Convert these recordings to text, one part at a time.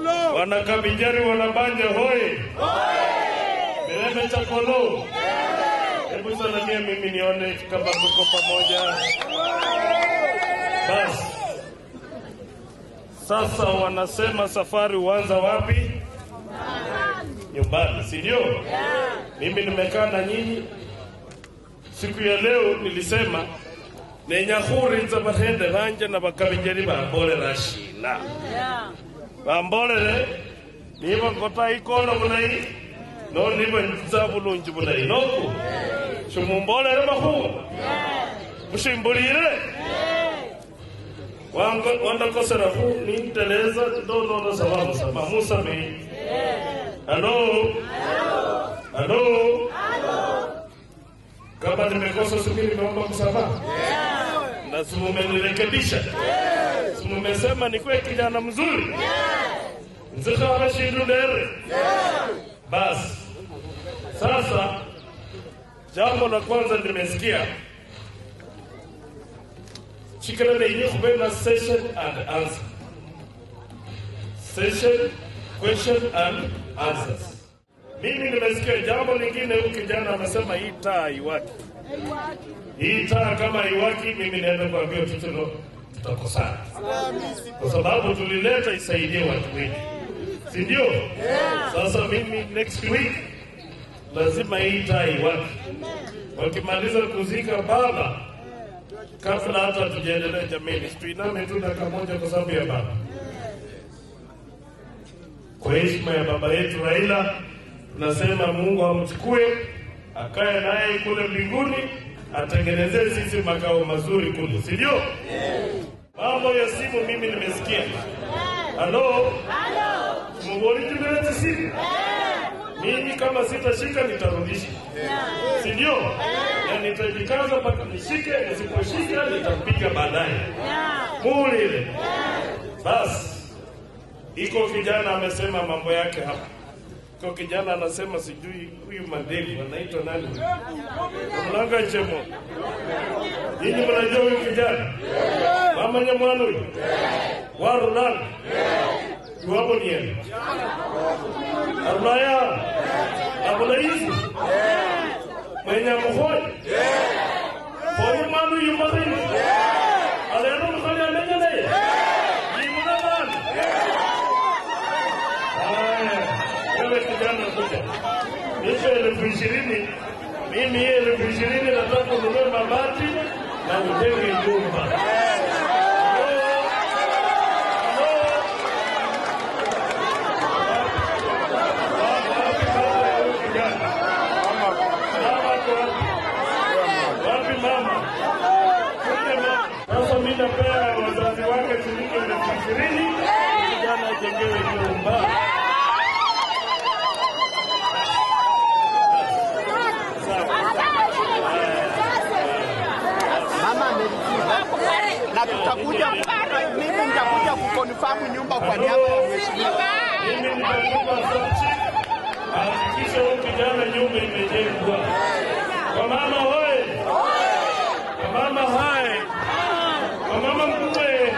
Wana Kaminjari, wana Banja hoye. Mirembe Chakolo. Hebu salamia mimi nione kama tuko pamoja. Basi. Sasa wanasema safari huanza wapi? Nyumbani, si ndio? Mimi nimekaa na nyinyi. Siku ya leo nilisema nenyahuri za bahende banje na Bakaminjari bambole rashina. Bambole niba kota ikono mulai no niba nzabulunji mulai noko. Shumumbole mahu. Mushimbulire. Wanda kosera hu ni teleza do sababu sababu Musa me. Hello. Kama nimekosa subiri naomba msamaha. Na sumumenirekebisha. Sumumesema ni kwa kijana mzuri. Nzikara shiru dere. Basi. Sasa jambo la kwanza nimesikia. Chikana ni kubena session and answer. Session, question and answers. Mimi nimesikia jambo lingine huyu kijana anasema hii taa iwaki. Hii taa kama iwaki mimi naenda kuambia mtoto tutakosana. Kwa sababu tulileta isaidie watu wengi. Si ndio? Sasa mimi next week lazima hii taa iwaki. Wakimaliza kuzika baba kabla hata tujaendelea jamii tuiname tu dakika moja kwa sababu ya baba. Kwa heshima ya baba yetu Raila tunasema Mungu amchukue akae naye kule mbinguni atengenezee sisi makao mazuri kule, si ndio? Mambo ya simu mimi nimesikia. Halo? Mungoli tumeleta simu. Mimi kama sitashika nitarudisha. Si ndio? Na nitajikaza mpaka nishike, nisiposhika nitampiga baadaye. Mulile. Basi. Iko kijana amesema mambo yake hapa. Kwa kijana anasema sijui huyu Mandela anaitwa nani? Mlanga Chemo. Yini mnajua huyu kijana? Mama Nyamwanu huyu. Waru nani? Yuwapo ni yeye. Arulaya. Abulaizi. Mwenye mhoi. Kwa manu yumari. Alero mkhali amenyele. Yimuna nani? Kijana kuja. Nisha 2020 mimi 2020 nataka kununua mabati na ujenge nyumba. Wapi mama? Sasa mimi napea wazazi wake shilingi 2020 kijana ajengewe nyumba. Na tutakuja mimi nitakuja kuconfirm nyumba kwa niaba ya mheshimiwa. Mimi nitakupa sochi. Hakikisha huyu kijana nyumba imejengwa. Kwa mama hoye. Kwa mama hai. Kwa mama mkwe.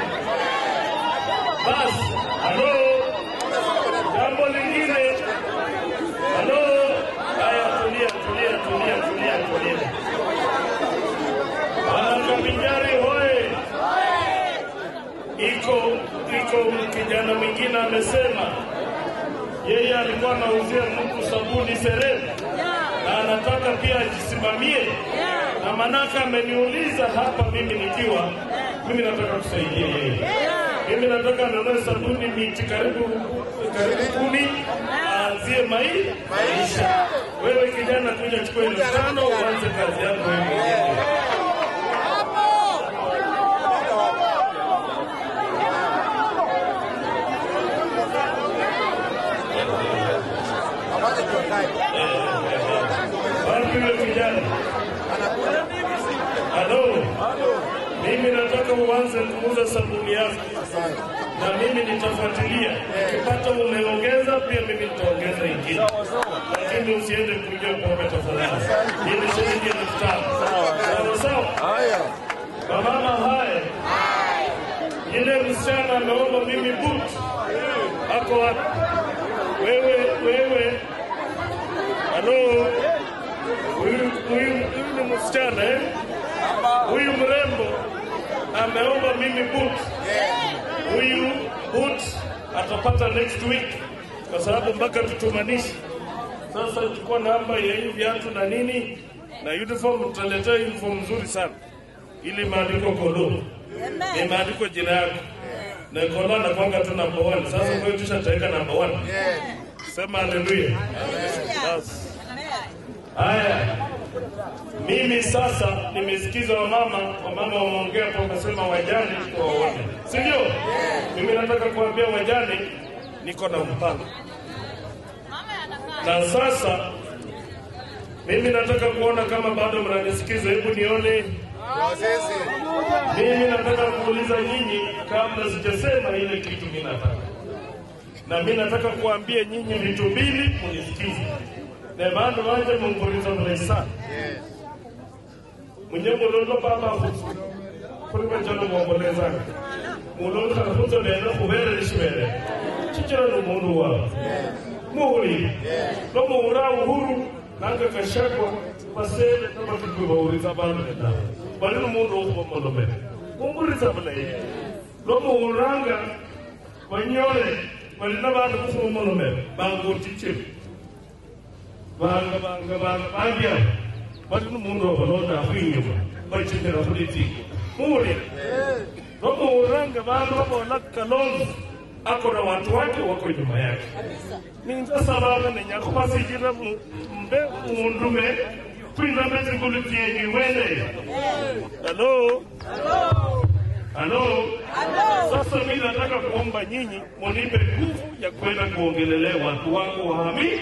Basi. Halo. Jambo lingine. Halo. Haya tulia. Wana Kaminjari hoye. Iko kijana mwingine amesema yeye alikuwa anauzia mtu sabuni Serena na anataka pia ajisimamie na manaka ameniuliza hapa mimi nataka kusaidia yeye. Mimi nataka anunue sabuni miti karibu 10 aanzie maisha. Wewe kijana kuja chukua 5,000 uanze kazi yako wewe. Halo. Mimi nataka uanze kuuza sabuni yako. Na mimi nitafuatilia. Ukipata umeongeza pia mimi nitaongeza ingine. Lakini usiende kuja pombe tafadhali. Hii ni shilingi 5,000. Sawa? Haya. Mama haya. Yule msichana ameomba mimi boot. uko wapi? Wewe. Halo. Huyu ni msichana eh? Huyu mrembo ameomba mimi boot. Huyu boot atapata next week kwa sababu mpaka tutumanishi. Sasa chukua namba ya hivi viatu na nini na uniform, tutaletea uniform nzuri sana. Ili maandiko Kolo. Ni maandiko jina yako. Na Kolo na kwanga tu number 1. Sasa kwa hiyo tushataika number 1. Sema haleluya. Haya. Mimi sasa nimesikiza wamama wameongea kwa kusema wajane kwa wote. Si ndio? Mimi nataka kuambia wajane niko na mpango. Na sasa mimi nataka kuona kama bado mnanisikiza, hebu nione. Mimi nataka kuuliza nyinyi kabla sijasema ile kitu mimi nataka. Na mimi nataka kuambia nyinyi vitu mbili munisikize. Na bado waje munguriza mlesa. Mwenyewe mlondo baba huko. Kwa njano muomboleza. Mlondo kafuta leo kubere lishwele. Chichira no mundu wa. Muhuri. No muhura uhuru nanga kashakwa pasele kama tukubauriza bana nda. Bali no mundu wo molome. Munguriza mle. No muhuranga wanyole bali na bantu kufu molome. Bango chichira. Banga bali no mundu wo londa afinyuma. Bali chichira politiki. Muhuri. No muhuranga bantu wo Kalonzo ako na watu wake wako nyuma yake. Ninja sababu ni nyako pasijira mundume kwinda mbezi kulitieni wele. Halo. Sasa mimi nataka kuomba nyinyi munipe nguvu ya kwenda kuongelelea watu wangu wa Hamisi.